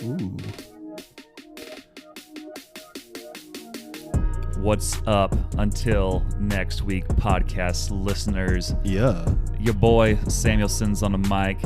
Ooh. What's up until next week, podcast listeners? Yeah. Your boy Samuelson's on the mic,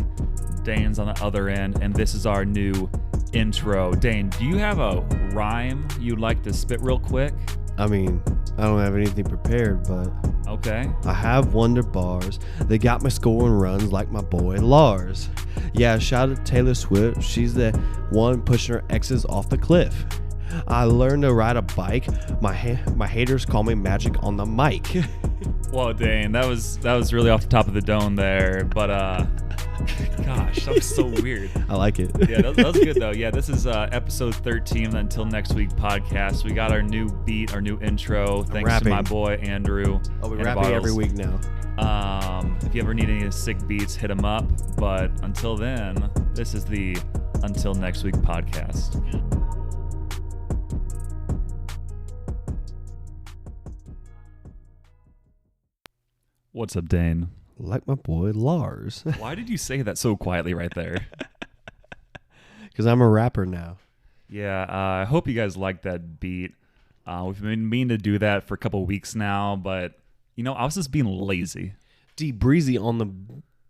Dane's on the other end, and this is our new intro. Dane, do you have a rhyme you'd like to spit real quick? I mean, I don't have anything prepared, but Okay. I have wonder bars. They got me scoring runs like my boy Lars. Yeah, shout out to Taylor Swift. She's the one pushing her exes off the cliff. I learned to ride a bike. My haters call me magic on the mic. Well, Dane, that was really off the top of the dome there, but gosh, that was so weird. I like it. Yeah, that was good though. Yeah, this is episode 13 of the Until Next Week podcast. We got our new beat, our new intro. Thanks to my boy Andrew. Oh, we're rapping every week now. If you ever need any sick beats, hit him up. But until then, this is the Until Next Week podcast. What's up, Dane? Like my boy Lars. Why did you say that so quietly right there? Because I'm a rapper now. Yeah, I hope you guys like that beat. We've been meaning to do that for a couple weeks now, but, I was just being lazy. D Breezy on the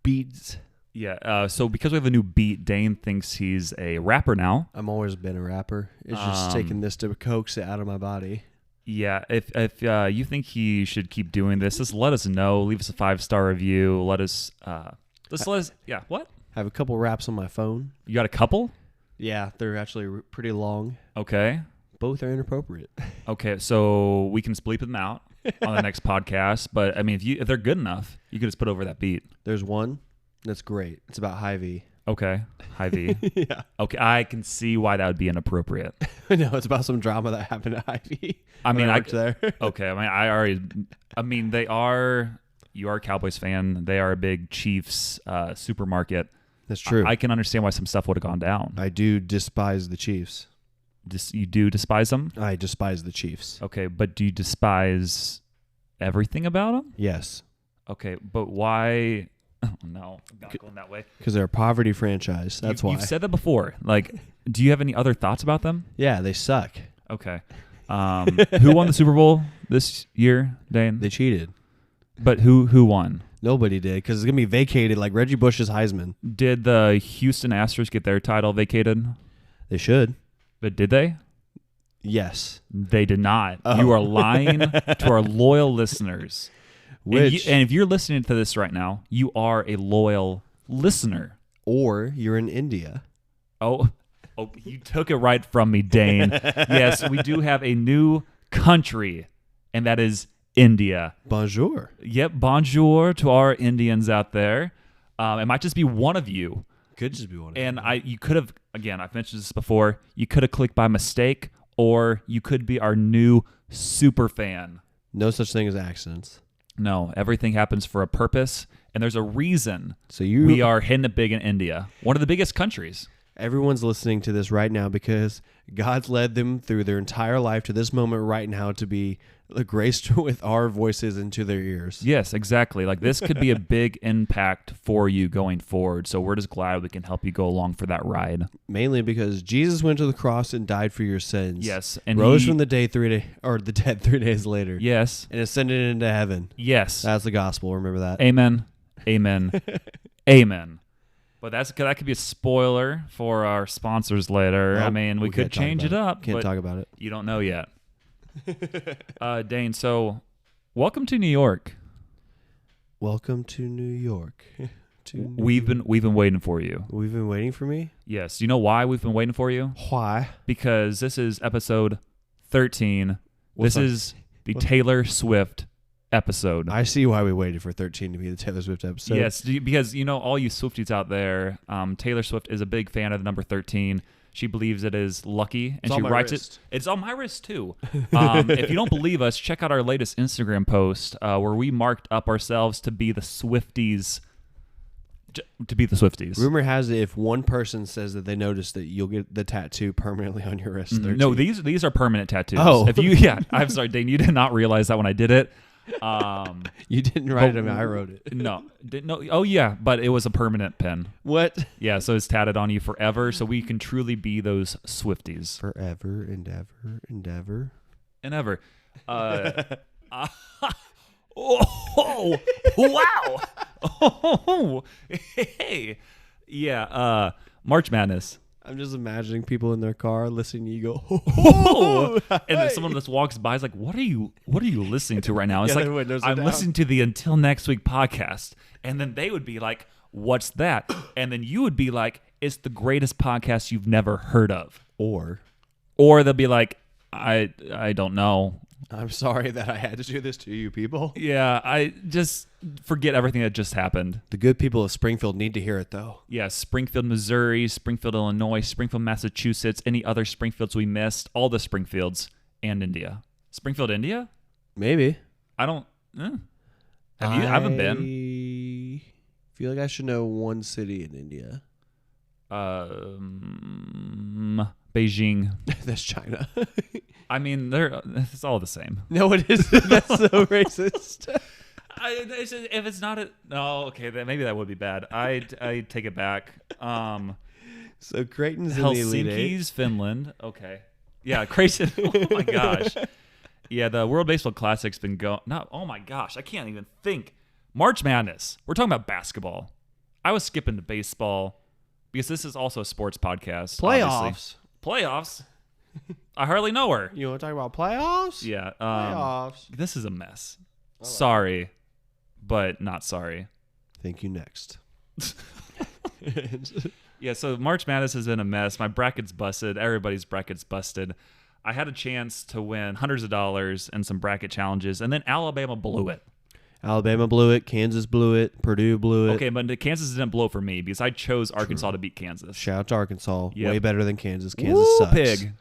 beats. Yeah, so because we have a new beat, Dane thinks he's a rapper now. I've always been a rapper. It's just taking this to coax it out of my body. Yeah, if you think he should keep doing this, just let us know. Leave us a 5-star review. Let us, what? I have a couple raps on my phone. You got a couple? Yeah, they're actually pretty long. Okay. Both are inappropriate. Okay, so we can bleep them out on the next podcast. But I mean, if they're good enough, you could just put over that beat. There's one that's great. It's about Hy-Vee. Okay, Hy-Vee. Yeah. Okay, I can see why that would be inappropriate. No, it's about some drama that happened at Hy-Vee. I mean, I worked there. Okay, you are a Cowboys fan. They are a big Chiefs supermarket. That's true. I can understand why some stuff would have gone down. I do despise the Chiefs. You do despise them? I despise the Chiefs. Okay, but do you despise everything about them? Yes. Okay, but why? Oh, no, I'm not going that way. Because they're a poverty franchise. That's why. You've said that before. Like, do you have any other thoughts about them? Yeah, they suck. Okay. Who won the Super Bowl this year, Dane? They cheated. But who won? Nobody did, because it's going to be vacated like Reggie Bush's Heisman. Did the Houston Astros get their title vacated? They should. But did they? Yes. They did not. Oh. You are lying to our loyal listeners. And if you're listening to this right now, you are a loyal listener. Or you're in India. Oh, you took it right from me, Dane. Yes, we do have a new country, and that is India. Bonjour. Yep, bonjour to our Indians out there. It might just be one of you. Could just be one of And you. you could have, again, I've mentioned this before, you could have clicked by mistake, or you could be our new super fan. No such thing as accidents. No, everything happens for a purpose, and there's a reason So we are hitting it big in India, one of the biggest countries. Everyone's listening to this right now because God's led them through their entire life to this moment right now to be graced with our voices into their ears. Yes, exactly. Like, this could be a big impact for you going forward, so we're just glad we can help you go along for that ride. Mainly because Jesus went to the cross and died for your sins. Yes, and rose from the dead 3 days later. Yes. And ascended into heaven. Yes. That's the gospel. Remember that. Amen. Amen. Amen. But that could be a spoiler for our sponsors later. Nope, I mean, we could change it up. Can't talk about it. You don't know yet. Dane, so welcome to New York. Welcome to New York. We've been waiting for you. We've been waiting for me? Yes. You know why we've been waiting for you? Why? Because this is episode 13. This is the Taylor Swift episode. I see why we waited for 13 to be the Taylor Swift episode. Yes, because all you Swifties out there, Taylor Swift is a big fan of the number 13. She believes it is lucky, and she writes it. It's on my wrist too. If you don't believe us, check out our latest Instagram post where we marked up ourselves to be the Swifties. Rumor has it if one person says that they noticed that you'll get the tattoo permanently on your wrist. 13. No, these are permanent tattoos. Oh. I'm sorry, Dane, you did not realize that when I did it. You didn't write it. I wrote it. No. Oh, yeah, but it was a permanent pen. What? Yeah, so it's tatted on you forever, so we can truly be those Swifties. Forever and ever and ever. And ever. Oh, wow. Oh, hey. Yeah, March Madness. I'm just imagining people in their car listening to you go, oh, and then someone just walks by is like, what are you listening to right now? It's Yeah, like, their windows are I'm down. listening to the Until Next Week podcast. And then they would be like, what's that? And then you would be like, it's the greatest podcast you've never heard of. Or Or they'll be like, I don't know. I'm sorry that I had to do this to you people. Yeah, I just forget everything that just happened. The good people of Springfield need to hear it, though. Yeah, Springfield, Missouri, Springfield, Illinois, Springfield, Massachusetts, any other Springfields we missed, all the Springfields, and India. Springfield, India? Maybe. I don't... Have you? I haven't been. I feel like I should know one city in India. Beijing. That's China. I mean, it's all the same. No, it isn't. That's so racist. If it's not a... No, okay, maybe that would be bad. I take it back. So Creighton's in the Elite Eight. Helsinki's Finland. Okay. Yeah, Creighton. Oh, my gosh. Yeah, the World Baseball Classic's been going... Oh, my gosh. I can't even think. March Madness. We're talking about basketball. I was skipping to baseball because this is also a sports podcast. Playoffs. Obviously. Playoffs? I hardly know her. You want to talk about playoffs? Yeah. Playoffs. This is a mess. Sorry, but not sorry. Thank you. Next. Yeah, so March Madness has been a mess. My bracket's busted. Everybody's bracket's busted. I had a chance to win hundreds of dollars and some bracket challenges, and then Alabama blew it. Alabama blew it. Kansas blew it. Purdue blew it. Okay, but Kansas didn't blow for me because I chose Arkansas to beat Kansas. Shout out to Arkansas. Yep. Way better than Kansas. Kansas Woo, sucks. pig.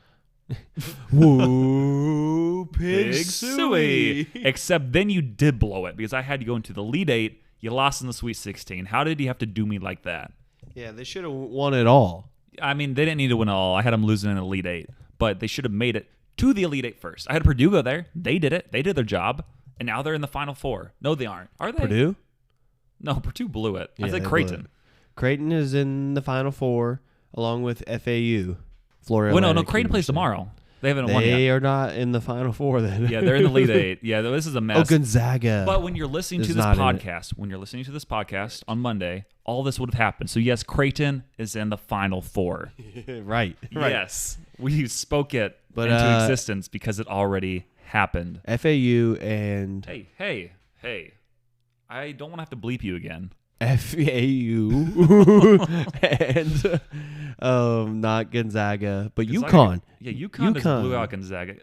Woo, pig suey. suey. Except then you did blow it because I had to go into the Elite Eight. You lost in the Sweet 16. How did you have to do me like that? Yeah, they should have won it all. I mean, they didn't need to win it all. I had them losing in the Elite Eight, but they should have made it to the Elite Eight first. I had Purdue go there. They did it. They did their job, and now they're in the Final Four. No, they aren't. Are they? Purdue? No, Purdue blew it. I Yeah, said they Creighton. blew it. Creighton is in the Final Four along with FAU. Florida. Well, no, Atlantic Creighton plays University. tomorrow. They haven't won yet. They are not in the Final Four then. Yeah, they're in the Elite Eight. Yeah, this is a mess. Oh, Gonzaga. But when you're listening to is this not in it. podcast, on Monday, all this would have happened. So yes, Creighton is in the Final Four. right. Yes, we spoke it But, into existence because it already happened. FAU and Hey! I don't want to have to bleep you again. FAU and not Gonzaga, but Gonzaga- UConn. Yeah, UConn just blew out Gonzaga.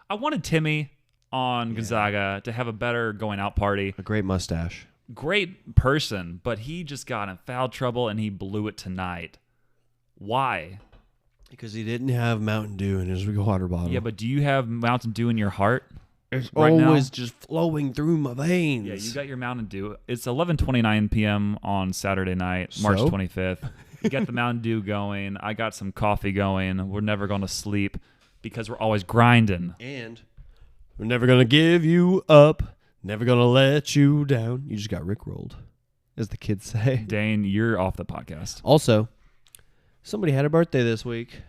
I wanted Timmy on Gonzaga to have a better going out party. A great mustache. Great person, but he just got in foul trouble and he blew it tonight. Why? Because he didn't have Mountain Dew in his water bottle. Yeah, but do you have Mountain Dew in your heart? it's right now? always just flowing through my veins. Yeah, you got your Mountain Dew. It's 11:29 p.m. on Saturday night, March So? 25th. You got the Mountain Dew going. I got some coffee going. We're never going to sleep because we're always grinding. And we're never going to give you up. Never going to let you down. You just got rickrolled, as the kids say. Dane, you're off the podcast. Also, somebody had a birthday this week.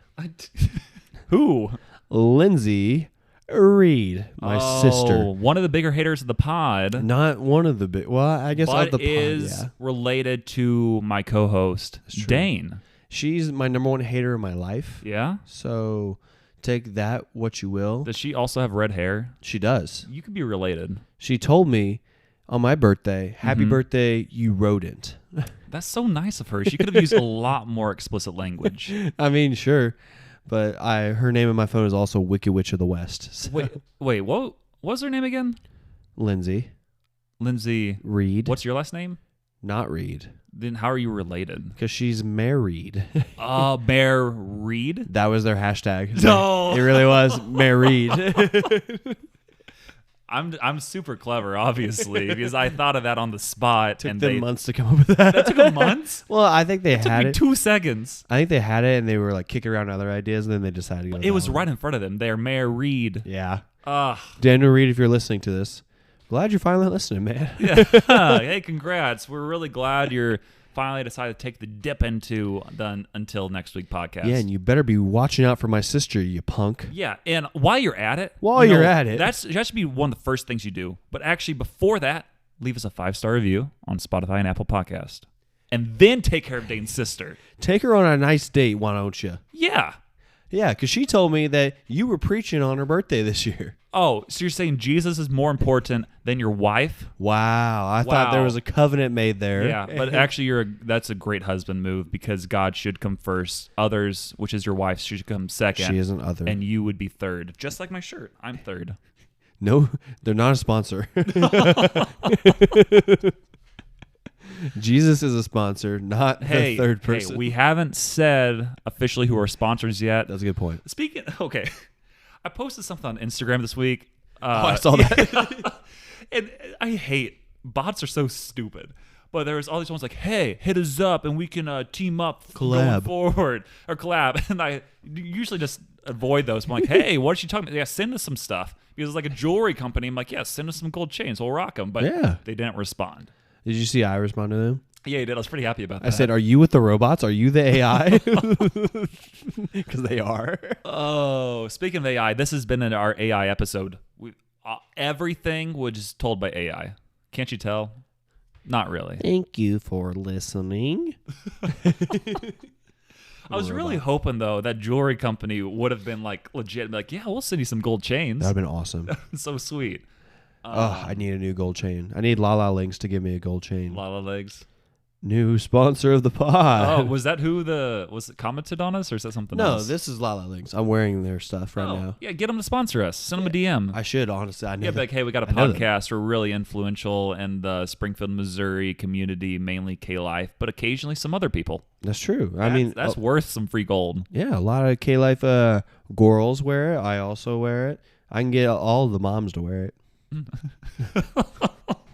Who? Lindsay Reed, my sister. One of the bigger haters of the pod. Not one of the big. Well, I guess But of the pod, is yeah. related to my co-host, true. Dane. She's my number one hater in my life. Yeah? So take that what you will. Does she also have red hair? She does. You could be related. She told me on my birthday, happy Mhm. birthday, you rodent. That's so nice of her. She could have used a lot more explicit language. I mean, sure. But her name in my phone is also Wicked Witch of the West. So. Wait, what was her name again? Lindsay Lindsay. Reed. What's your last name? Not Reed? Then how are you related? Because she's married. Bear Reed? That was their hashtag. No. It really was married. I'm super clever, obviously, because I thought of that on the spot. Took and them they months to come up with that. That took a month? Well, I think they It took had me it. 2 seconds. I think they had it, and they were like kicking around other ideas, and then they decided to go. with It that was one. right in front of them. They're Mayor Reed. Yeah. Ugh. Daniel Reed, if you're listening to this, Glad you're finally listening, man. Yeah. Hey, congrats. We're really glad you're finally decided to take the dip into the Until Next Week podcast. Yeah, and you better be watching out for my sister, you punk. Yeah, and while you're at it, that should be one of the first things you do. But actually, before that, leave us a 5-star review on Spotify and Apple Podcast. And then take care of Dane's sister. Take her on a nice date, why don't you? Yeah. Yeah, because she told me that you were preaching on her birthday this year. Oh, so you're saying Jesus is more important than your wife? Wow. I thought there was a covenant made there. Yeah, but actually that's a great husband move because God should come first. Others, which is your wife, should come second. She isn't other. And you would be third. Just like my shirt. I'm third. No, they're not a sponsor. Jesus is a sponsor, not the third person. Hey, we haven't said officially who our sponsors yet. That's a good point. Okay. I posted something on Instagram this week. I saw that. And I hate bots are so stupid. But there was all these ones like, hey, hit us up and we can team up going forward or collab. And I usually just avoid those. I'm like, hey, what is she talking about? Yeah, send us some stuff. Because it's like a jewelry company. I'm like, yeah, send us some gold chains. We'll rock them. But they didn't respond. Did you see I respond to them? Yeah, you did. I was pretty happy about that. I said, are you with the robots? Are you the AI? Because they are. Oh, speaking of AI, this has been in our AI episode. Everything was told by AI. Can't you tell? Not really. Thank you for listening. I was really hoping, though, that jewelry company would have been like legit. Like, yeah, we'll send you some gold chains. That would have been awesome. So sweet. I need a new gold chain. I need Lala Links to give me a gold chain. Lala Legs. New sponsor of the pod. Oh, was that who was it commented on us or is that something else? No, this is Lala Links. I'm wearing their stuff right now. Yeah, get them to sponsor us. Send them a DM. I should, honestly. I know be like, hey, we got a podcast. We're really influential in the Springfield, Missouri community, mainly K-Life, but occasionally some other people. That's true. I mean, that's worth some free gold. Yeah, a lot of K-Life girls wear it. I also wear it. I can get all the moms to wear it.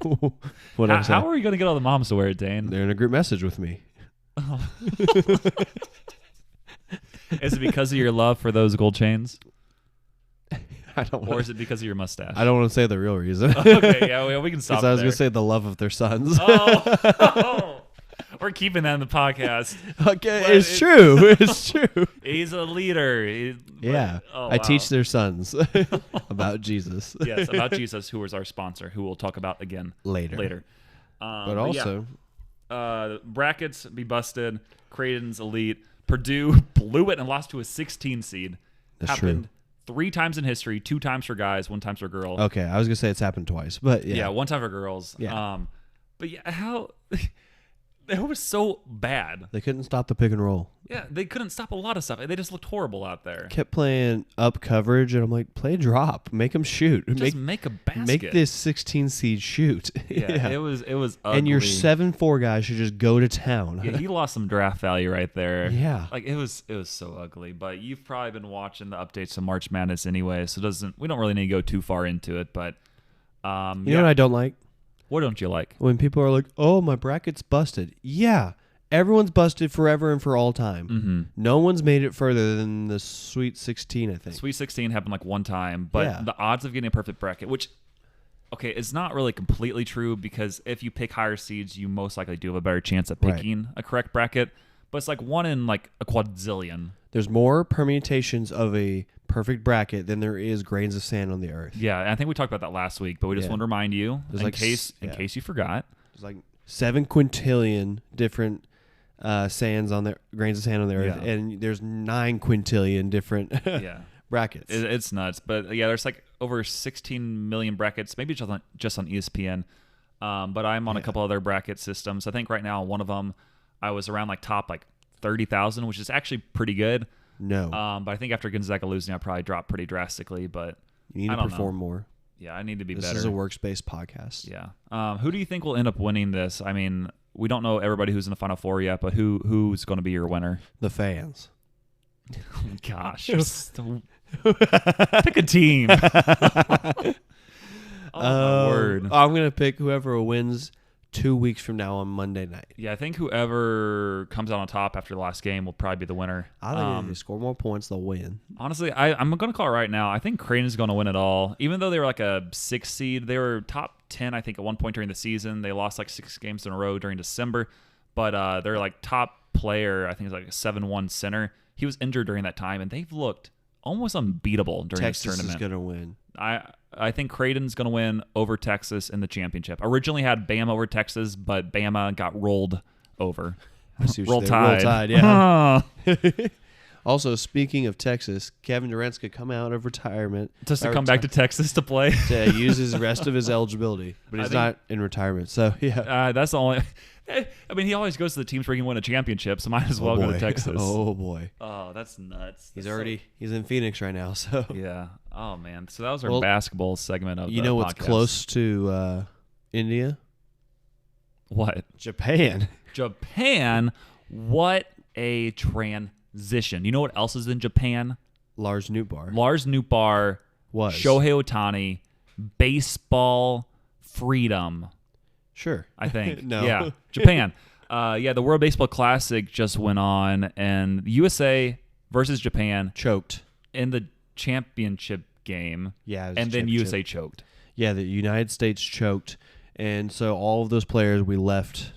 How are you going to get all the moms to wear it, Dane? They're in a group message with me. Is it because of your love for those gold chains? I don't want. Or is it because of your mustache? I don't want to say the real reason. Okay, yeah, we can stop. I was going to say the love of their sons. We're keeping that in the podcast. Okay, it's true. It's true. He's a leader. I teach their sons about Jesus. Yes, about Jesus, who is our sponsor, who we'll talk about again later. But also, brackets be busted. Creighton's elite. Purdue blew it and lost to a 16 seed. That's happened true. 3 times in history. 2 times for guys, 1 time for girls. Okay, I was gonna say it's happened twice, but yeah, 1 time for girls. Yeah. But yeah, how it was so bad. They couldn't stop the pick and roll. Yeah, they couldn't stop a lot of stuff. They just looked horrible out there. Kept playing up coverage, and I'm like, play drop, make them shoot, just make a basket, make this 16 seed shoot. Yeah, it was ugly. And your 7'4" guy should just go to town. Yeah, he lost some draft value right there. Yeah, like it was so ugly. But you've probably been watching the updates to March Madness anyway, so we don't really need to go too far into it. But you know what I don't like? What don't you like? When people are like, oh, my bracket's busted. Yeah, everyone's busted forever and for all time. Mm-hmm. No one's made it further than the Sweet 16, I think. Sweet 16 happened like 1 time, but the odds of getting a perfect bracket, which, okay, it's not really completely true because if you pick higher seeds, you most likely do have a better chance at picking a correct bracket. But it's like 1 in like a quadzillion. There's more permutations of a perfect bracket than there is grains of sand on the earth. Yeah, and I think we talked about that last week, but we just want to remind you in case you forgot. There's like 7 quintillion different sands on the grains of sand on the earth, and there's 9 quintillion different brackets. It's nuts, but yeah, there's like over 16 million brackets, maybe just on ESPN. But I'm on a couple other bracket systems. I think right now on one of them, I was around like top like 30,000, which is actually pretty good. No. But I think after Gonzaga losing, I probably dropped pretty drastically. But you need to perform more. Yeah, I need to be better. This is a workspace podcast. Yeah. Who do you think will end up winning this? I mean, we don't know everybody who's in the Final Four yet, but who's going to be your winner? The fans. Oh, gosh. Pick a team. My word. I'm going to pick whoever wins 2 weeks from now on Monday night. Yeah, I think whoever comes out on top after the last game will probably be the winner. I think if they score more points, they'll win. Honestly, I'm going to call it right now. I think Creighton's going to win it all. Even though they were like a 6 seed, they were top 10, I think, at one point during the season. They lost like 6 games in a row during December. But their like top player, I think, is like a 7-1 center. He was injured during that time, and they've looked almost unbeatable during this tournament. Texas is going to win. I think Creighton's going to win over Texas in the championship. Originally had Bama over Texas, but Bama got rolled over. Roll Tide, yeah. Also, speaking of Texas, Kevin Durant's could come out of retirement. Just to come back to Texas to play. To use his rest of his eligibility. But he's not in retirement, so yeah. That's the only... I mean, he always goes to the teams where he can win a championship, so might as well go to Texas. Oh, boy. Oh, that's nuts. He's in Phoenix right now, so. Yeah. Oh, man. So that was our basketball segment of the know what's podcast. close to India? What? Japan. Japan? What a transition. You know what else is in Japan? Lars Nootbaar. Was. Shohei Ohtani. Baseball freedom. Sure. I think. No. Yeah. Japan. The World Baseball Classic just went on, and USA versus Japan choked in the championship game. Yeah. And then USA choked. Yeah, the United States choked. And so all of those players we left,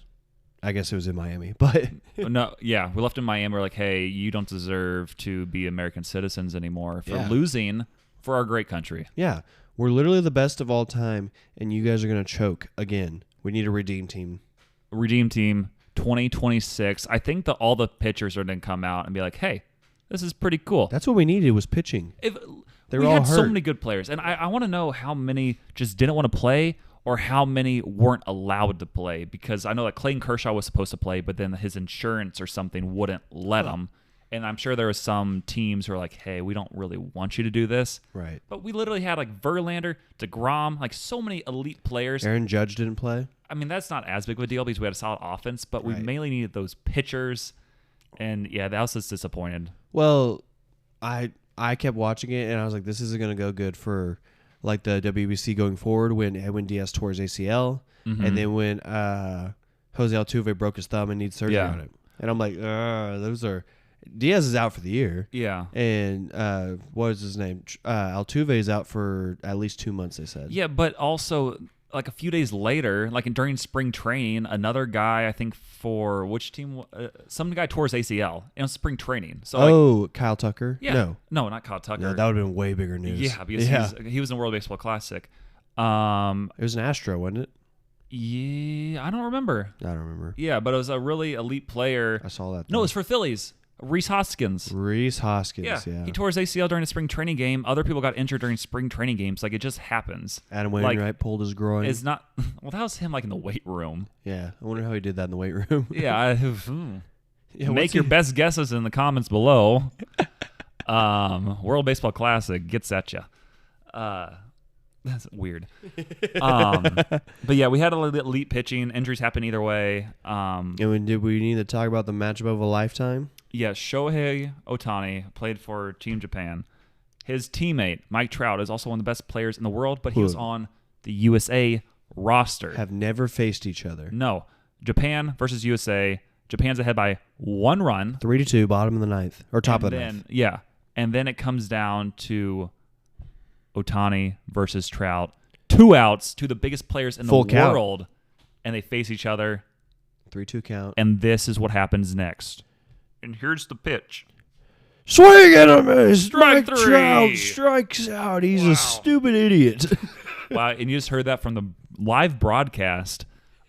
I guess it was in Miami, but no, yeah, we left in Miami. We're like, hey, you don't deserve to be American citizens anymore for losing for our great country. Yeah, we're literally the best of all time, and you guys are going to choke again. We need a redeem team. Redeem team 2026. I think that all the pitchers are going to come out and be like, hey, this is pretty cool. That's what we needed was pitching. We had so many good players, and I want to know how many just didn't want to play or how many weren't allowed to play, because I know that Clayton Kershaw was supposed to play, but then his insurance or something wouldn't let him. And I'm sure there were some teams who are like, hey, we don't really want you to do this. Right. But we literally had like Verlander, DeGrom, like so many elite players. Aaron Judge didn't play. I mean, that's not as big of a deal because we had a solid offense, but we mainly needed those pitchers. And yeah, that was just disappointed. Well, I kept watching it, and I was like, this isn't going to go good for like the WBC going forward when Edwin Diaz tore his ACL, and then when Jose Altuve broke his thumb and needs surgery on it. And I'm like, those are... Diaz is out for the year. Yeah. And what was his name? Altuve is out for at least 2 months, they said. Yeah, but also like a few days later, like during spring training, another guy, I think for which team? Some guy tore his ACL in spring training. So Kyle Tucker? Yeah. No, not Kyle Tucker. No, that would have been way bigger news. Yeah, because he was in the World Baseball Classic. It was an Astro, wasn't it? Yeah, I don't remember. Yeah, but it was a really elite player. I saw that. No, it was for Phillies. Rhys Hoskins. Yeah. He tore his ACL during a spring training game. Other people got injured during spring training games. Like, it just happens. Adam Wainwright pulled his groin. It's not... Well, that was him, like, in the weight room. Yeah. I wonder how he did that in the weight room. Yeah. Make your best guesses in the comments below. World Baseball Classic gets at you. That's weird. But yeah, we had elite pitching. Injuries happen either way. And did we need to talk about the matchup of a lifetime? Yeah, Shohei Ohtani played for Team Japan. His teammate, Mike Trout, is also one of the best players in the world, but he was on the USA roster. Have never faced each other. No. Japan versus USA. Japan's ahead by 1 run. 3-2, bottom of the ninth. Or top of the ninth. Yeah. And then it comes down to Ohtani versus Trout. 2 outs, to the biggest players in the world. And they face each other. 3-2 count. And this is what happens next. And here's the pitch. Swing at him! Strike 3! Trout strikes out. He's a stupid idiot. Wow, and you just heard that from the live broadcast.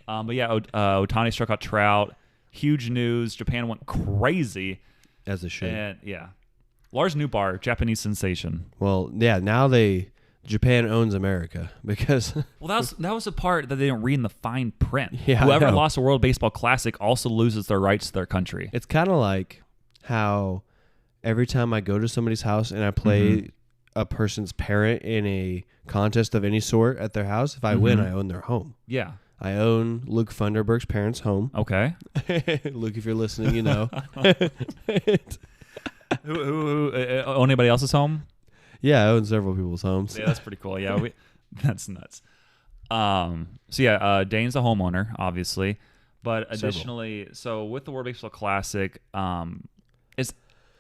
But yeah, Ohtani struck out Trout. Huge news. Japan went crazy. As they should. And yeah. Lars Nootbaar, Japanese sensation. Well, yeah, now Japan owns America because... Well, that was the part that they didn't read in the fine print. Yeah, whoever lost the World Baseball Classic also loses their rights to their country. It's kind of like how every time I go to somebody's house and I play a person's parent in a contest of any sort at their house, if I win, I own their home. Yeah. I own Luke Funderburg's parents' home. Okay. Luke, if you're listening, you know. Who own anybody else's home? Yeah, I own several people's homes. Yeah, that's pretty cool. Yeah, that's nuts. So yeah, Dane's a homeowner, obviously, but additionally, so with the World Baseball Classic, it's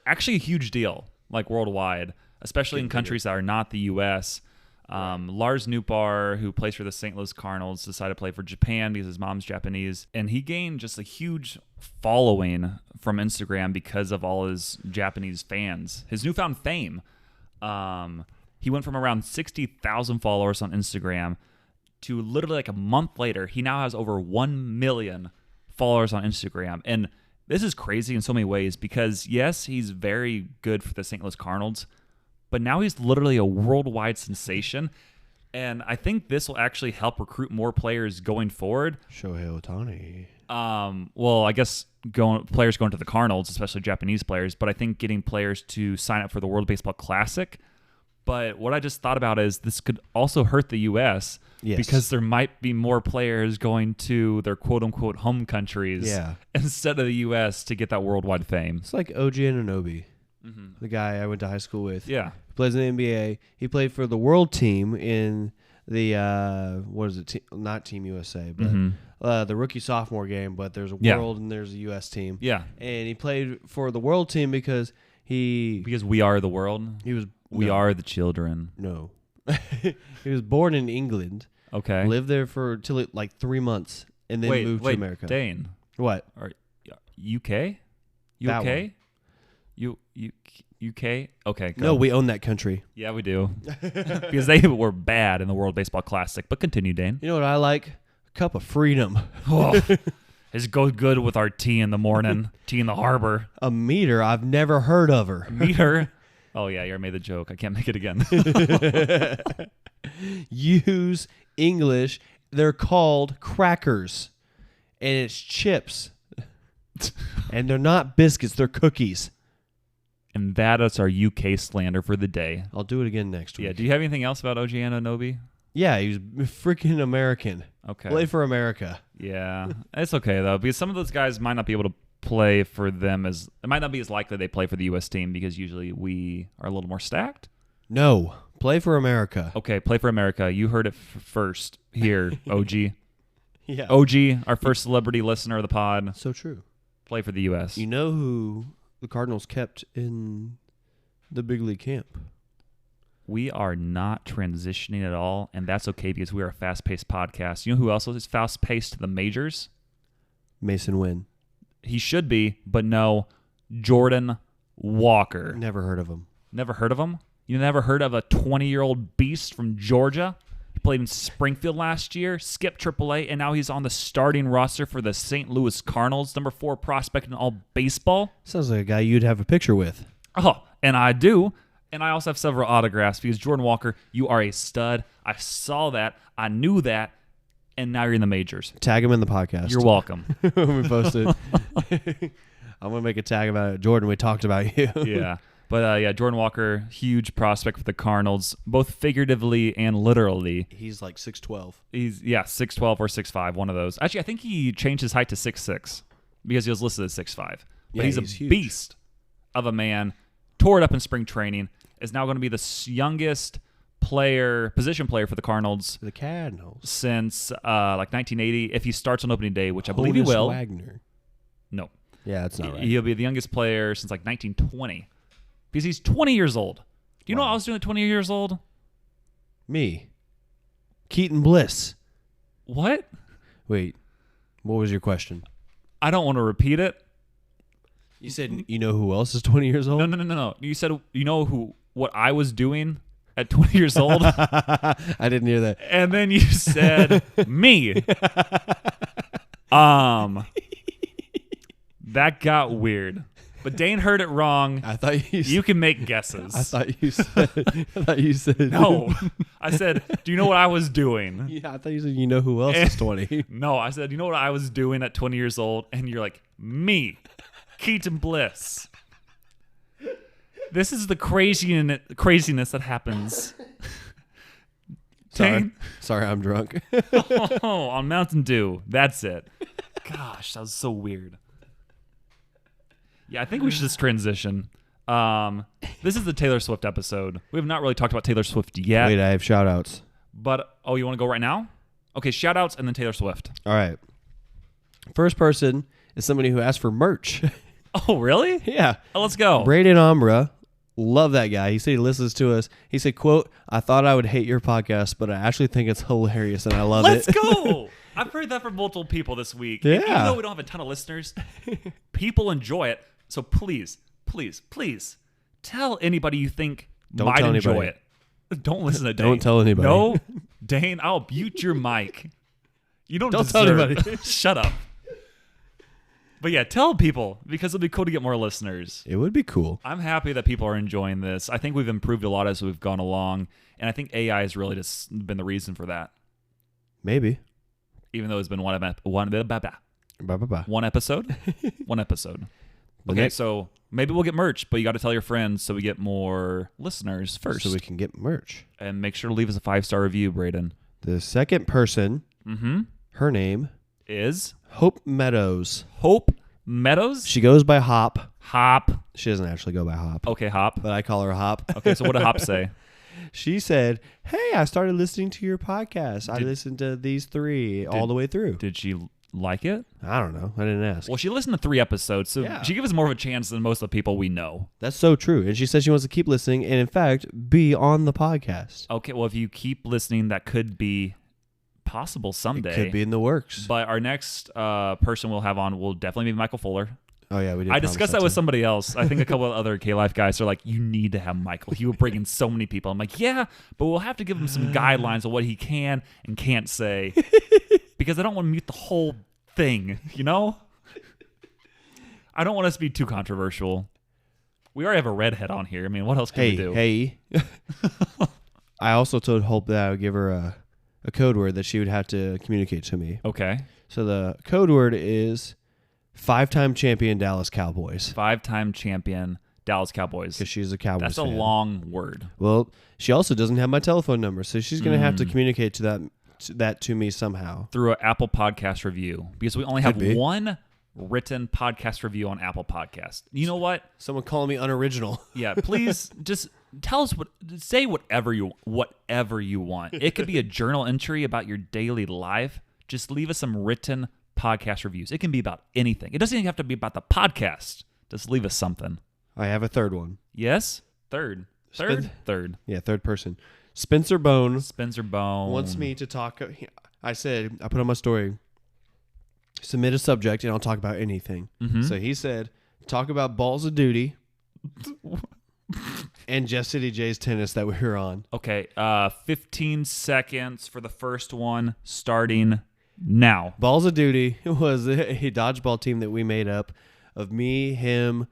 actually a huge deal, like worldwide, especially in countries that are not the U.S. Lars Nootbaar, who plays for the St. Louis Cardinals, decided to play for Japan because his mom's Japanese. And he gained just a huge following from Instagram because of all his Japanese fans. His newfound fame. He went from around 60,000 followers on Instagram to literally like a month later, he now has over 1 million followers on Instagram. And this is crazy in so many ways because, yes, he's very good for the St. Louis Cardinals, but now he's literally a worldwide sensation. And I think this will actually help recruit more players going forward. Shohei Ohtani. Well, I guess players going to the Cardinals, especially Japanese players, but I think getting players to sign up for the World Baseball Classic. But what I just thought about is this could also hurt the U.S. Yes. Because there might be more players going to their quote-unquote home countries instead of the U.S. to get that worldwide fame. It's like OG Anunoby, the guy I went to high school with. Yeah. He plays in the NBA. He played for the world team in the, not Team USA, but the rookie-sophomore game, but there's a world and there's a U.S. team. Yeah. And he played for the world team because Because we are the world? We are the children. No. He was born in England. Okay. Lived there for like 3 months, and then moved to America. Dane. What? UK? That UK? UK? Okay. Go. No, we own that country. Yeah, we do. Because they were bad in the World Baseball Classic. But continue, Dane. You know what I like? A cup of freedom. Oh, it's go good with our tea in the morning. Tea in the harbor. A meter? I've never heard of her. Meter? Oh, yeah, you already made the joke. I can't make it again. Use English. They're called crackers, and it's chips. And they're not biscuits. They're cookies. And that is our UK slander for the day. I'll do it again next week. Yeah. Do you have anything else about OG Anunoby? Yeah, he was freaking American. Okay. Play for America. Yeah. It's okay, though, because some of those guys might not be able to play for them it might not be as likely they play for the U.S. team because usually we are a little more stacked. No. Play for America. Okay, play for America. You heard it first here, OG. Yeah. OG, our first celebrity listener of the pod. So true. Play for the U.S. You know who the Cardinals kept in the big league camp? We are not transitioning at all, and that's okay because we are a fast-paced podcast. You know who else is fast-paced to the majors? Mason Wynn. He should be, but no, Jordan Walker. Never heard of him. Never heard of him? You never heard of a 20-year-old beast from Georgia? He played in Springfield last year, skipped AAA, and now he's on the starting roster for the St. Louis Cardinals, number 4 prospect in all baseball. Sounds like a guy you'd have a picture with. Oh, and I do. And I also have several autographs because Jordan Walker, you are a stud. I saw that. I knew that. And now you're in the majors. Tag him in the podcast. You're welcome. When we post it. I'm going to make a tag about it. Jordan, we talked about you. Yeah. But, Jordan Walker, huge prospect for the Cardinals, both figuratively and literally. He's like 6'12". He's 6'12 or 6'5", one of those. Actually, I think he changed his height to 6'6", because he was listed as 6'5". But yeah, he's a huge. beast of a man, tore it up in spring training, is now going to be the youngest position player for the Cardinals. The Cardinals. Since 1980, if he starts on opening day, which I believe he will. Wagner. No. Yeah, that's not right. He'll be the youngest player since 1920. Because he's 20 years old. Do you know what I was doing at 20 years old? Me. Keaton Bliss. What? Wait, what was your question? I don't want to repeat it. You said you know who else is 20 years old? No. You said you know what I was doing at 20 years old? I didn't hear that. And then you said me. That got weird. But Dane heard it wrong. I thought you can make guesses. I thought you said no. I said, do you know what I was doing? Yeah, I thought you said you know who else is 20. No, I said, you know what I was doing at 20 years old? And you're like, me, Keaton Bliss. This is the craziness that happens. Sorry, I'm drunk. Oh, on Mountain Dew. That's it. Gosh, that was so weird. Yeah, I think we should just transition. This is the Taylor Swift episode. We have not really talked about Taylor Swift yet. Wait, I have shout-outs. But, you want to go right now? Okay, shout-outs and then Taylor Swift. All right. First person is somebody who asked for merch. Oh, really? Yeah. Oh, let's go. Braden Ambra Love that guy. He said he listens to us. He said, quote, I thought I would hate your podcast, but I actually think it's hilarious and I love Let's it. go. I've heard that from multiple people this week. Yeah. Even though we don't have a ton of listeners, people enjoy it. So please, please, please tell anybody you think might enjoy it. Don't listen to Dane. Don't tell anybody. No, Dane, I'll mute your mic. You don't tell deserve anybody. Shut up. But yeah, tell people because it'll be cool to get more listeners. It would be cool. I'm happy that people are enjoying this. I think we've improved a lot as we've gone along, and I think AI has really just been the reason for that. Maybe. Even though it's been one episode. One episode. Okay, so maybe we'll get merch, but you got to tell your friends so we get more listeners first. So we can get merch. And make sure to leave us a 5-star review, Braden. The second person, her name is Hope Meadows. Hope Meadows? She goes by Hop. Hop. She doesn't actually go by Hop. Okay, Hop. But I call her Hop. Okay, so what did Hop say? She said, hey, I started listening to your podcast. I listened to these 3 all the way through. Did she like it? I don't know. I didn't ask. Well, she listened to 3 episodes, so she gives us more of a chance than most of the people we know. That's so true. And she says she wants to keep listening and, in fact, be on the podcast. Okay, well, if you keep listening, that could be possible someday. It could be in the works. But our next person we'll have on will definitely be Michael Fuller. Oh, yeah, we did. I discussed that with somebody else. I think a couple of other K-Life guys are like, you need to have Michael. He will bring in so many people. I'm like, yeah, but we'll have to give him some guidelines of what he can and can't say because I don't want to mute the whole thing, you know? I don't want us to be too controversial. We already have a redhead on here. I mean, what else can we do? Hey. I also told Hope that I would give her a code word that she would have to communicate to me. Okay. So the code word is 5-time champion Dallas Cowboys. 5-time champion Dallas Cowboys. Because she's a Cowboys That's a fan. long word. Well, she also doesn't have my telephone number, so she's going to have to communicate to that to me somehow. Through an Apple Podcast review. Because we only have one written podcast review on Apple Podcast. You know what? Someone calling me unoriginal. Yeah, please just tell us say whatever you want. It could be a journal entry about your daily life. Just leave us some written podcast reviews. It can be about anything. It doesn't even have to be about the podcast. Just leave us something. I have a third one. Yes? Third. Yeah, third person. Spencer Bone wants me to talk. I put on my story, submit a subject and I'll talk about anything. So he said, talk about Balls of Duty and Jeff City J's tennis that we were on. Okay, 15 seconds for the first one, starting now. Balls of Duty was a dodgeball team that we made up of me, him,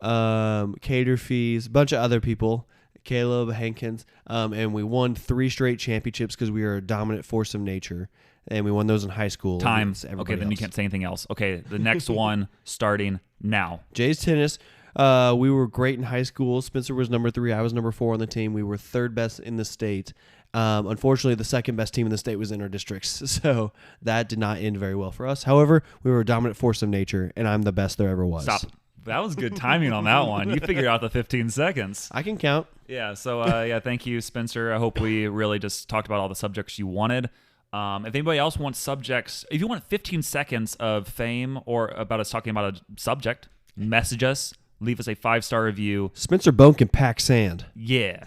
Cater Fees, a bunch of other people, Caleb, Hankins, and we won 3 straight championships because we were a dominant force of nature, and we won those in high school. Time. Okay, then you can't say anything else. Okay, the next one starting now. Jay's tennis. We were great in high school. Spencer was number 3. I was number 4 on the team. We were 3rd best in the state. Unfortunately, the 2nd best team in the state was in our districts, so that did not end very well for us. However, we were a dominant force of nature, and I'm the best there ever was. Stop. That was good timing on that one. You figured out the 15 seconds. I can count. Yeah, so thank you, Spencer. I hope we really just talked about all the subjects you wanted. If anybody else wants subjects, if you want 15 seconds of fame or about us talking about a subject, message us, leave us a 5-star review. Spencer Bone can pack sand. Yeah.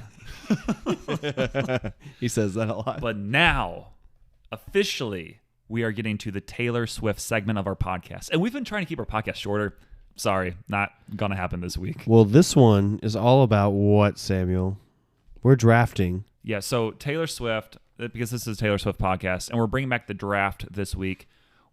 He says that a lot. But now, officially, we are getting to the Taylor Swift segment of our podcast. And we've been trying to keep our podcast shorter. Sorry, not going to happen this week. Well, this one is all about what, Samuel? We're drafting. Yeah, so Taylor Swift, because this is a Taylor Swift podcast, and we're bringing back the draft this week.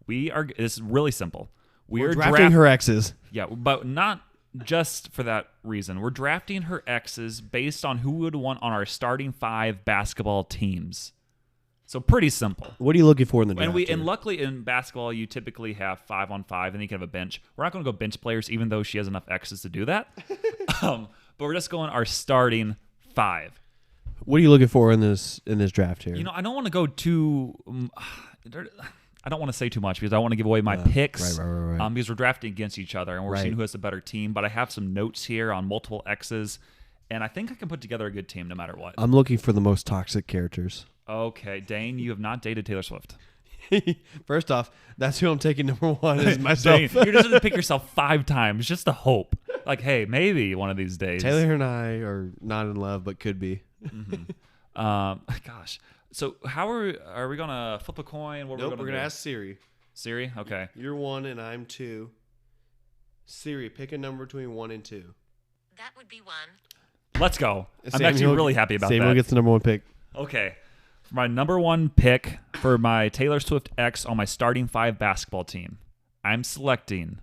It's really simple. We're drafting her exes. Yeah, but not just for that reason. We're drafting her exes based on who would want on our starting 5 basketball teams. So pretty simple. What are you looking for in the draft? And luckily in basketball, you typically have 5-on-5, and then you can have a bench. We're not going to go bench players, even though she has enough exes to do that. But we're just going our starting 5. What are you looking for in this draft here? You know, I don't want to go too. I don't want to say too much because I want to give away my picks. Right. Because we're drafting against each other and we're seeing who has the better team. But I have some notes here on multiple X's, and I think I can put together a good team no matter what. I'm looking for the most toxic characters. Okay, Dane, you have not dated Taylor Swift. First off, that's who I'm taking number 1 is myself. Dane, you're just going to pick yourself 5 times just to hope. Like, hey, maybe one of these days. Taylor and I are not in love, but could be. Gosh. So how are we gonna flip a coin? What Nope, we're we're gonna gonna ask Siri. Siri? Okay. You're 1 and I'm 2. Siri, pick a number between 1 and 2. That would be 1. Let's go. I'm Samuel, actually really happy about Samuel that. gets the number 1 pick. Okay. For my number 1 pick for my Taylor Swift X on my starting 5 basketball team, I'm selecting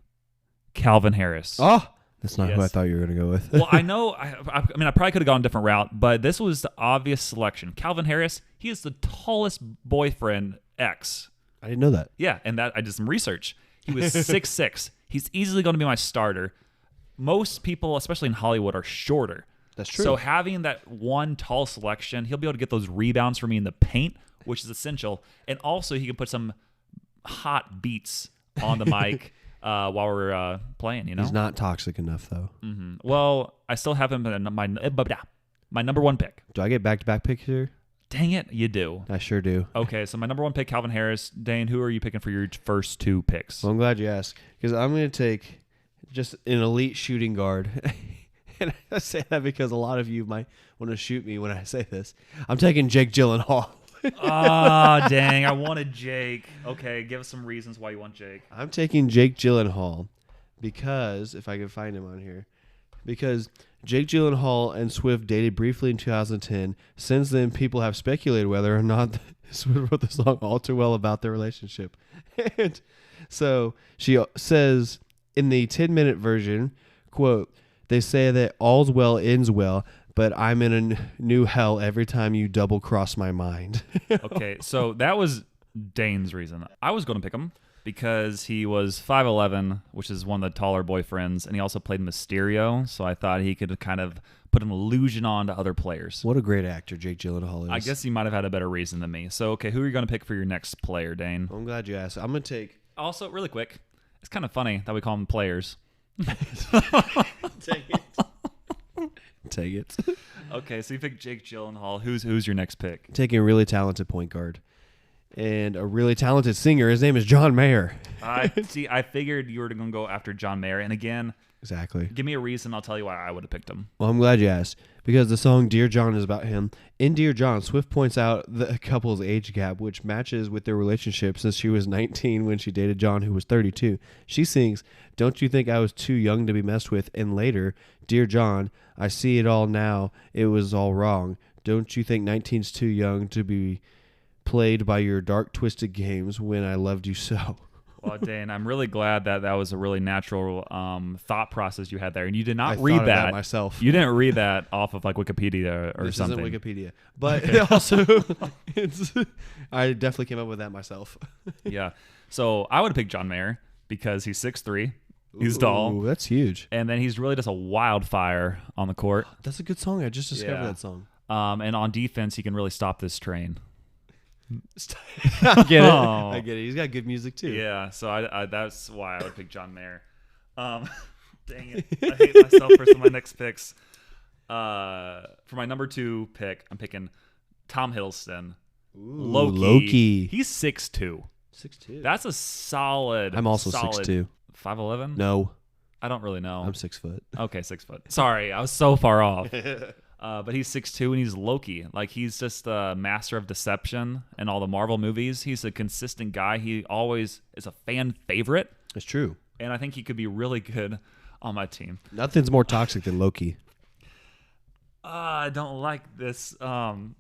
Calvin Harris. Oh, that's not who I Yes. thought you were going to go with. Well, I know. I mean, I probably could have gone a different route, but this was the obvious selection. Calvin Harris, he is the tallest boyfriend X. I didn't know that. Yeah, and that I did some research. He was 6'6". He's easily going to be my starter. Most people, especially in Hollywood, are shorter. That's true. So having that one tall selection, he'll be able to get those rebounds for me in the paint, which is essential. And also, he can put some hot beats on the mic while we're playing. You know, He's not toxic enough, though. Well, I still have him in my number 1 pick. Do I get back-to-back picks here? Dang it, you do. I sure do. Okay, so my number 1 pick, Calvin Harris. Dane, who are you picking for your first 2 picks? Well, I'm glad you asked, because I'm going to take just an elite shooting guard. And I say that because a lot of you might want to shoot me when I say this. I'm taking Jake Gyllenhaal. Dang, I wanted Jake. Okay, give us some reasons why you want Jake. I'm taking Jake Gyllenhaal because, if I can find him on here, because Jake Gyllenhaal and Swift dated briefly in 2010. Since then, people have speculated whether or not Swift wrote the song all too well about their relationship. And so she says in the 10-minute version, quote, "They say that all's well ends well, but I'm in a new hell every time you double cross my mind." Okay, so that was Dane's reason. I was going to pick him because he was 5'11", which is one of the taller boyfriends, and he also played Mysterio, so I thought he could kind of put an illusion on to other players. What a great actor Jake Gyllenhaal is. I guess he might have had a better reason than me. So, okay, who are you going to pick for your next player, Dane? I'm glad you asked. I'm going to take... Also, really quick, it's kind of funny that we call them players. Take it. Take it. Okay, so you picked Jake Gyllenhaal. Who's your next pick? Taking a really talented point guard and a really talented singer. His name is John Mayer. I figured you were going to go after John Mayer. And again, Exactly. give me a reason. I'll tell you why I would have picked him. Well, I'm glad you asked, because the song Dear John is about him. In Dear John, Swift points out the couple's age gap, which matches with their relationship since she was 19 when she dated John, who was 32. She sings, "Don't you think I was too young to be messed with?" And later, "Dear John, I see it all now. It was all wrong. Don't you think 19's too young to be played by your dark, twisted games when I loved you so?" Well, Dane, I'm really glad that was a really natural thought process you had there, and you did not I read thought of that myself. You didn't read that off of like Wikipedia or This something. isn't Wikipedia, but also, I definitely came up with that myself. Yeah. So I would have picked John Mayer because he's 6'3". He's tall. Ooh, that's huge. And then he's really just a wildfire on the court. That's a good song. I just discovered Yeah. that song. And on defense, he can really stop this train. I get it. Oh. I get it. He's got good music too. Yeah, so I that's why I would pick John Mayer. Dang it. I hate myself for some of my next picks. For my number 2 pick, I'm picking Tom Hiddleston. Ooh, Loki. He's 6'2". 6'2". That's a solid. I'm also solid 6'2". 5'11"? No, I don't really know. I'm 6 foot. Okay, 6 foot. Sorry, I was so far off. But he's 6'2", and he's Loki. Like, he's just a master of deception in all the Marvel movies. He's a consistent guy. He always is a fan favorite, It's true. and I think he could be really good on my team. Nothing's more toxic than Loki. I don't like this. So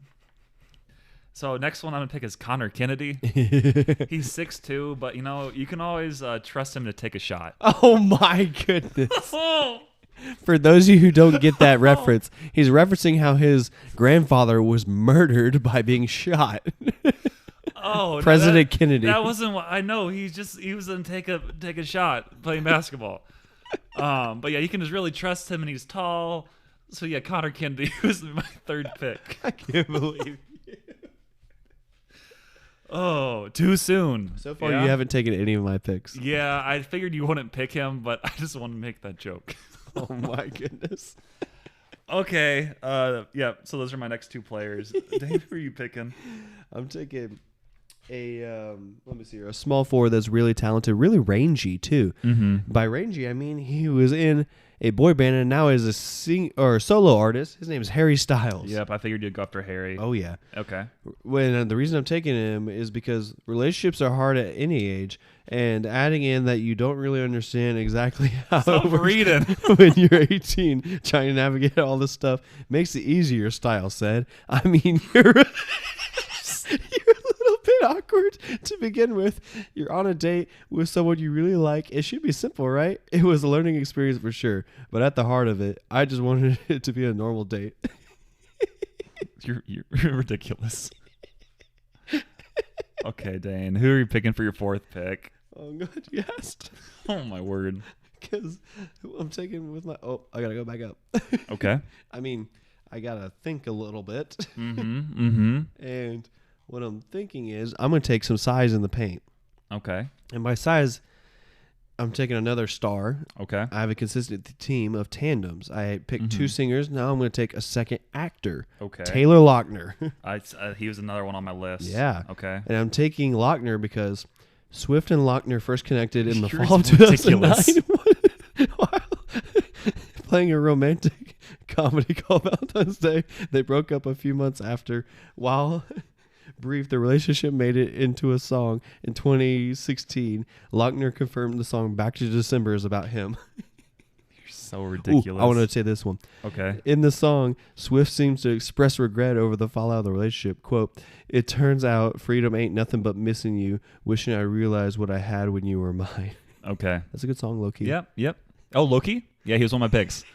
next one I'm going to pick is Connor Kennedy. He's 6'2", but, you can always trust him to take a shot. Oh my goodness. Oh! For those of you who don't get that reference, he's referencing how his grandfather was murdered by being shot. Oh, President Kennedy. That wasn't what I know. He was gonna take a shot playing basketball. But yeah, you can just really trust him, and he's tall. So yeah, Connor Kennedy was my 3rd pick. I can't believe it. Oh, too soon. So far, Yeah? you haven't taken any of my picks. Yeah, I figured you wouldn't pick him, but I just want to make that joke. Oh my goodness. Okay. Yeah. So those are my next 2 players. Dave, who are you picking? I'm taking let me see here, a small forward that's really talented, really rangy too. Mm-hmm. By rangy, I mean he was in a boy band and now is a solo artist. His name is Harry Styles. Yep, I figured you'd go after Harry. Oh yeah. Okay. When the reason I'm taking him is because relationships are hard at any age, and adding in that you don't really understand exactly how Stop it works reading. when you're 18, trying to navigate all this stuff makes it easier. Styles said. I mean, you're a little bit awkward to begin with. You're on a date with someone you really like. It should be simple, right? It was a learning experience for sure, but at the heart of it, I just wanted it to be a normal date. You're ridiculous. Okay, Dane. Who are you picking for your fourth pick? Oh, I'm glad you asked. Oh my word. Because I'm taking with my... Oh, I got to go back up. Okay. I mean, I got to think a little bit. Mm-hmm. Mm-hmm. And what I'm thinking is I'm going to take some size in the paint. Okay. And by size, I'm taking another star. Okay. I have a consistent team of tandems. I picked two singers. Now I'm going to take a second actor. Okay. Taylor Lautner. He was another one on my list. Yeah. Okay. And I'm taking Lautner because Swift and Lautner first connected in the You're fall of ridiculous. 2009 while playing a romantic comedy called Valentine's Day. They broke up a few months after. While brief, the relationship made it into a song in 2016. Lautner confirmed the song Back to December is about him. You're so ridiculous. Ooh, I want to say this one. Okay. In the song, Swift seems to express regret over the fallout of the relationship. Quote, "It turns out freedom ain't nothing but missing you, wishing I realized what I had when you were mine." Okay. That's a good song, Loki. Yep. Oh, Loki? Yeah, he was one of my picks.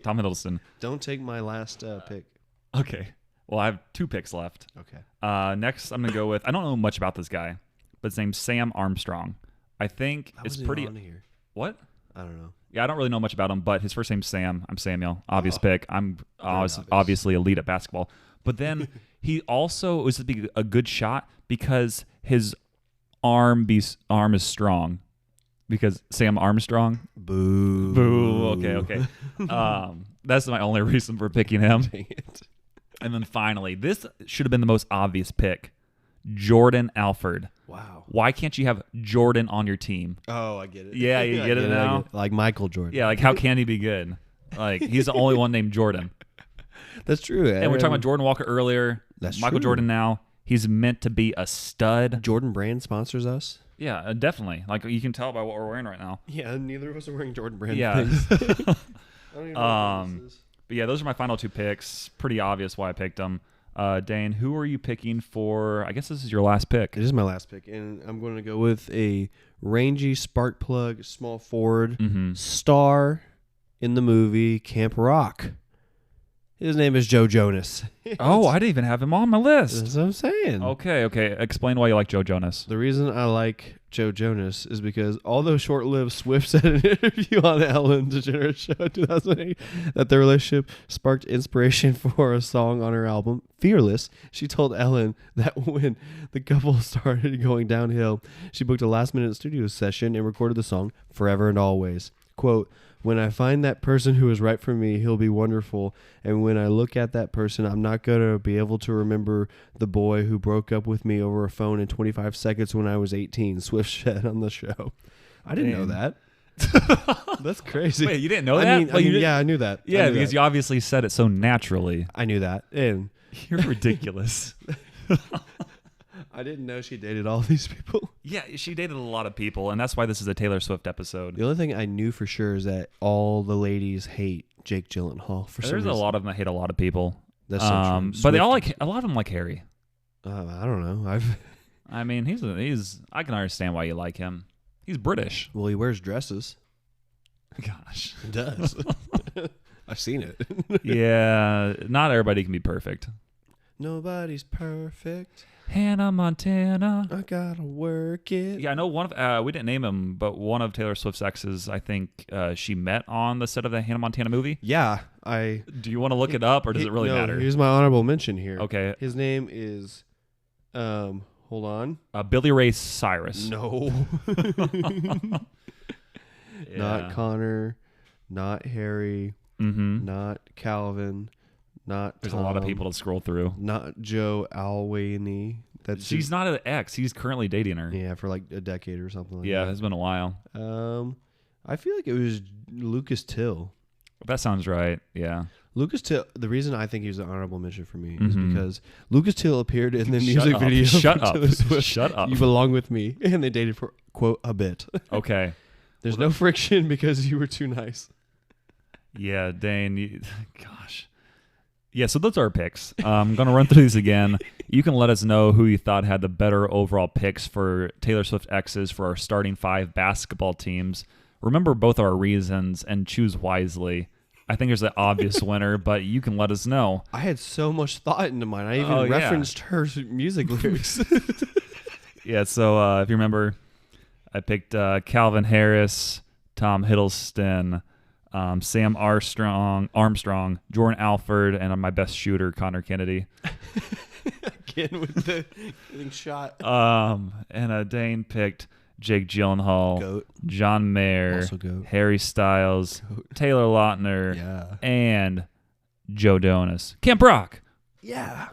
Tom Hiddleston. Don't take my last pick. Okay. Well, I have two picks left. Okay. Next, I'm going to go with, I don't know much about this guy, but his name's Sam Armstrong. I think How it's was he pretty... on here? What? I don't know. Yeah, I don't really know much about him, but his first name's Sam. I'm Samuel. Obvious Oh. pick. I'm obviously elite at basketball. But then he also was a good shot because his arm is strong. Because Sam Armstrong. Boo. Boo. Okay. That's my only reason for picking him. Dang it. And then finally, this should have been the most obvious pick. Jordan Alford. Wow. Why can't you have Jordan on your team? Oh, I get it. Yeah, you get it now? Like Michael Jordan. Yeah, like how can he be good? Like he's the only one named Jordan. That's true. And we're talking about Jordan Walker earlier. That's Michael true. Jordan now. He's meant to be a stud. Jordan Brand sponsors us. Yeah, definitely. Like you can tell by what we're wearing right now. Yeah, neither of us are wearing Jordan Brand Yeah. things. I don't even know what this is. But yeah, those are my final two picks. Pretty obvious why I picked them. Dane, who are you picking for? I guess this is your last pick. It is my last pick, and I'm going to go with a rangy spark plug, small forward, star in the movie Camp Rock. His name is Joe Jonas. Oh, I didn't even have him on my list. That's what I'm saying. Okay. Explain why you like Joe Jonas. The reason I like Joe Jonas is because although short-lived, Swift said in an interview on Ellen DeGeneres show in 2008 that their relationship sparked inspiration for a song on her album, Fearless. She told Ellen that when the couple started going downhill, she booked a last-minute studio session and recorded the song Forever and Always. Quote, "When I find that person who is right for me, he'll be wonderful. And when I look at that person, I'm not going to be able to remember the boy who broke up with me over a phone in 25 seconds when I was 18, Swift said on the show. I didn't know that. That's crazy. Wait, you didn't know that? Yeah, I knew that. Yeah, because you obviously said it so naturally. I knew that. And You're ridiculous. I didn't know she dated all these people. Yeah, she dated a lot of people, and that's why this is a Taylor Swift episode. The only thing I knew for sure is that all the ladies hate Jake Gyllenhaal for some There's reason. a lot of them that hate a lot of people. That's so true. But they all Swift- like a lot of them like Harry. I don't know. I mean, he's. I can understand why you like him. He's British. Well, he wears dresses. Gosh. He does. I've seen it. Yeah, not everybody can be perfect. Nobody's perfect. Hannah Montana. I gotta work it. Yeah, I know one of we didn't name him, but one of Taylor Swift's exes, I think she met on the set of the Hannah Montana movie. Yeah, Do you want to look it up, or does it really matter? Here's my honorable mention here. Okay. His name is, hold on. Billy Ray Cyrus. No. Yeah. Not Connor. Not Harry. Mm-hmm. Not Calvin. Not There's Tom, a lot of people to scroll through. Not Joe Alwini. She's not an ex. He's currently dating her. Yeah, for like a decade or something like that. Yeah, it's been a while. I feel like it was Lucas Till. That sounds right. Yeah. Lucas Till, the reason I think he was an honorable mention for me is because Lucas Till appeared in the music up. video. Shut up. Taylor Swift, Shut up. You Belong With Me. And they dated for, quote, a bit. Okay. There's no friction because you were too nice. Yeah, Dane. Gosh. Yeah, so those are our picks. I'm going to run through these again. You can let us know who you thought had the better overall picks for Taylor Swift X's for our starting 5 basketball teams. Remember both our reasons and choose wisely. I think there's an obvious winner, but you can let us know. I had so much thought into mine. I even referenced her music lyrics. Yeah, so if you remember, I picked Calvin Harris, Tom Hiddleston, Sam Armstrong, Jordan Alford, and my best shooter, Connor Kennedy. Again with the getting shot. And Dane picked Jake Gyllenhaal, Goat. John Mayer, Also goat. Harry Styles, Goat. Taylor Lautner, Yeah. and Joe Jonas. Camp Rock. Yeah.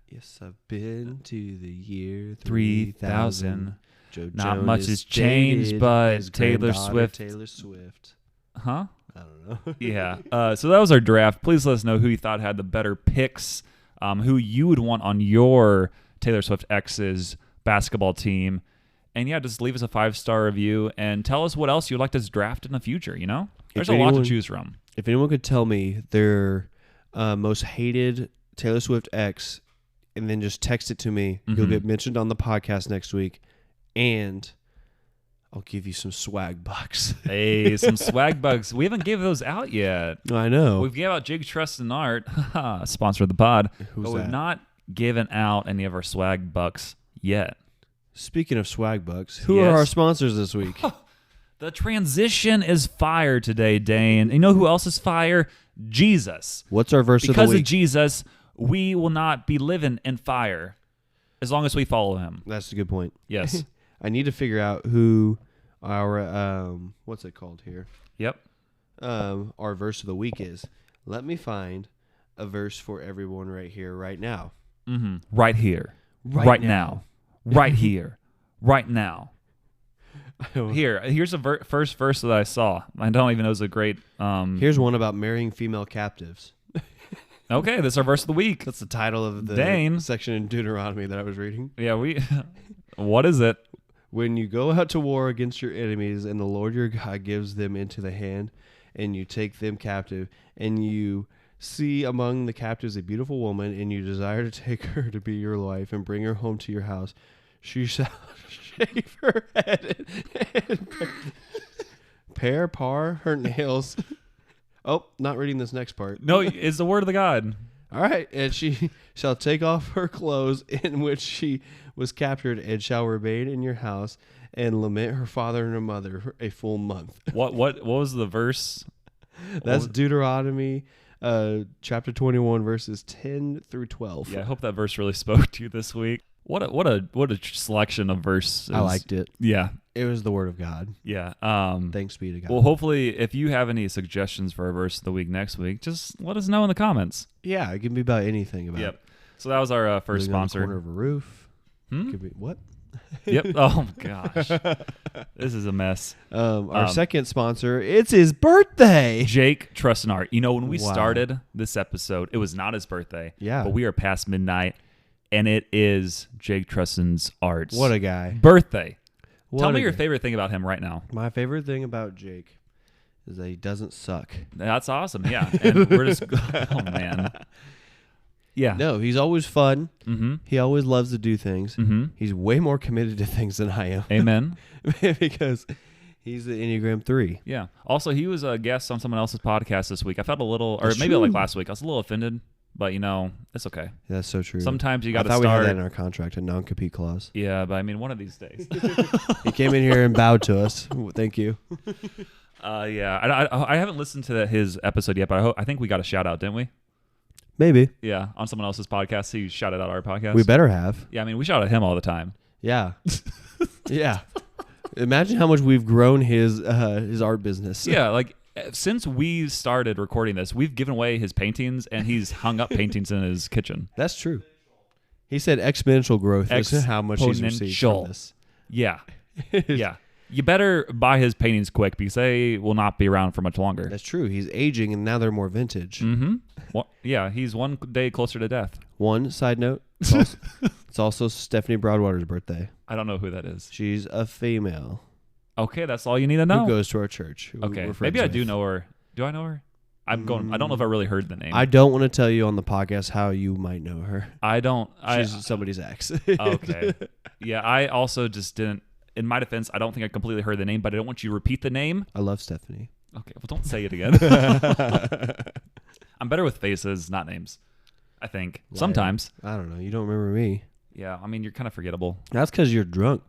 Yes, I've been to the year 3000. Joe Not Jonas much has changed, dated but his Taylor granddaughter, Swift. Taylor Swift. Huh? I don't know. Yeah. So that was our draft. Please let us know who you thought had the better picks, who you would want on your Taylor Swift X's basketball team. And yeah, just leave us a 5-star review and tell us what else you'd like to draft in the future, you know? There's a lot to choose from. If anyone could tell me their most hated Taylor Swift X and then just text it to me, you'll get mentioned on the podcast next week. And I'll give you some swag bucks. Hey, some swag bucks. We haven't gave those out yet. I know. We've gave out Jig Trust and Art, sponsor of the pod. Who's but that? we've not given out any of our swag bucks yet. Speaking of swag bucks, who Yes. are our sponsors this week? The transition is fire today, Dane. You know who else is fire? Jesus. What's our verse of the Because of week? Jesus, we will not be living in fire as long as we follow him. That's a good point. Yes. I need to figure out who our what's it called here? Yep. Our verse of the week is. Let me find a verse for everyone right here, right now. Mm-hmm. Right here. Right now. Right here. Right now. Here's a first verse that I saw. I don't even know it's a great. Here's one about marrying female captives. Okay, this is our verse of the week. That's the title of the Dane. section in Deuteronomy that I was reading. Yeah, what is it? When you go out to war against your enemies and the Lord your God gives them into the hand and you take them captive and you see among the captives a beautiful woman and you desire to take her to be your wife and bring her home to your house, she shall shave her head and par her nails. Oh, not reading this next part. No, it's the word of the God. All right, and she shall take off her clothes in which she was captured and shall remain in your house and lament her father and her mother for a full month. What was the verse? That's Deuteronomy chapter 21 verses 10 through 12. Yeah, I hope that verse really spoke to you this week. What a selection of verses. I liked it. Yeah. It was the word of God. Yeah. Thanks be to God. Well, hopefully, if you have any suggestions for a verse of the week next week, just let us know in the comments. Yeah, it can be about anything. About Yep. So that was our first living on the sponsor. corner of a roof. Hmm? Could be what? Yep. Oh gosh, this is a mess. Our second sponsor, it's his birthday. Jake Trust and Art. You know, when we Wow. started this episode, it was not his birthday. Yeah. But we are past midnight, and it is Jake Trustin's Art's What a guy. birthday. What Tell a me your guy. favorite thing about him right now. My favorite thing about Jake is that he doesn't suck. That's awesome. Yeah. And we're just, oh man. Yeah. No, he's always fun. Mm-hmm. He always loves to do things. Mm-hmm. He's way more committed to things than I am. Amen. Because he's the Enneagram 3. Yeah. Also, he was a guest on someone else's podcast this week. I felt a little, or That's maybe true. like last week, I was a little offended, but it's okay. That's so true. Sometimes you I got to thought we had start. that in our contract, a non-compete clause. Yeah, but I mean, one of these days. He came in here and bowed to us. Thank you. Yeah. I haven't listened to his episode yet, but I think we got a shout out, didn't we? Maybe. Yeah, on someone else's podcast. He shouted out our podcast. We better have. Yeah, I mean, we shout at him all the time. Yeah. Yeah. Imagine how much we've grown his art business. Yeah, like since we started recording this, we've given away his paintings, and he's hung up paintings in his kitchen. That's true. He said exponential growth is how much he's received from this. Yeah. Yeah. You better buy his paintings quick because they will not be around for much longer. That's true. He's aging, and now they're more vintage. Mm-hmm. Well, yeah, he's one day closer to death. One side note, it's also Stephanie Broadwater's birthday. I don't know who that is. She's a female. Okay, that's all you need to know. Who goes to our church. Okay, maybe I do know her. Do I know her? I don't know if I really heard the name. I don't want to tell you on the podcast how you might know her. I don't. She's somebody's ex. Okay. Yeah, I also just didn't. In my defense, I don't think I completely heard the name, but I don't want you to repeat the name. I love Stephanie. Okay, well, don't say it again. I'm better with faces, not names. I think. Liar. Sometimes. I don't know. You don't remember me. Yeah, I mean, you're kind of forgettable. That's because you're drunk.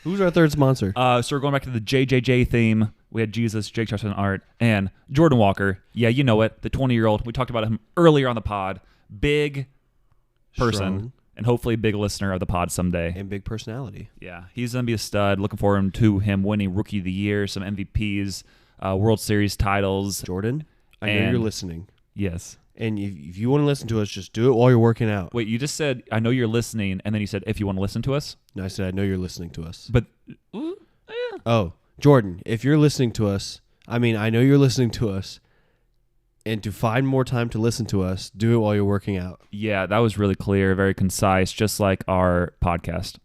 Who's our third sponsor? So we're going back to the JJJ theme. We had Jesus, Jake Charleston Art, and Jordan Walker. Yeah, you know it. The 20-year-old. We talked about him earlier on the pod. Big person. Strong. And hopefully a big listener of the pod someday. And big personality. Yeah, he's going to be a stud. Looking forward to him winning Rookie of the Year, some MVPs, World Series titles. Jordan, I know you're listening. Yes. And if you want to listen to us, just do it while you're working out. Wait, you just said, I know you're listening, and then you said, if you want to listen to us? No, I said, I know you're listening to us. But, Oh, Jordan, if you're listening to us, I know you're listening to us. And to find more time to listen to us, do it while you're working out. Yeah, that was really clear, very concise, just like our podcast.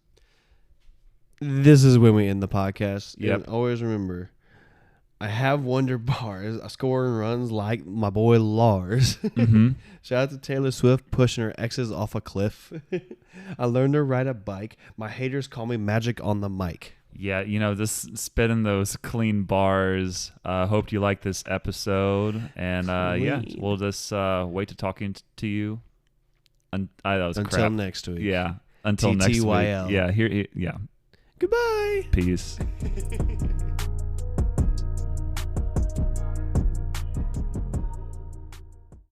This is when we end the podcast. Yep. And always remember, I have wonder bars. I score and runs like my boy Lars. Mm-hmm. Shout out to Taylor Swift pushing her exes off a cliff. I learned to ride a bike. My haters call me magic on the mic. Yeah, just spitting those clean bars. Hope you like this episode. And yeah, we'll just wait to talking to you. That was until crap. next week. Yeah, until next week. TTYL. Yeah, yeah. Goodbye. Peace.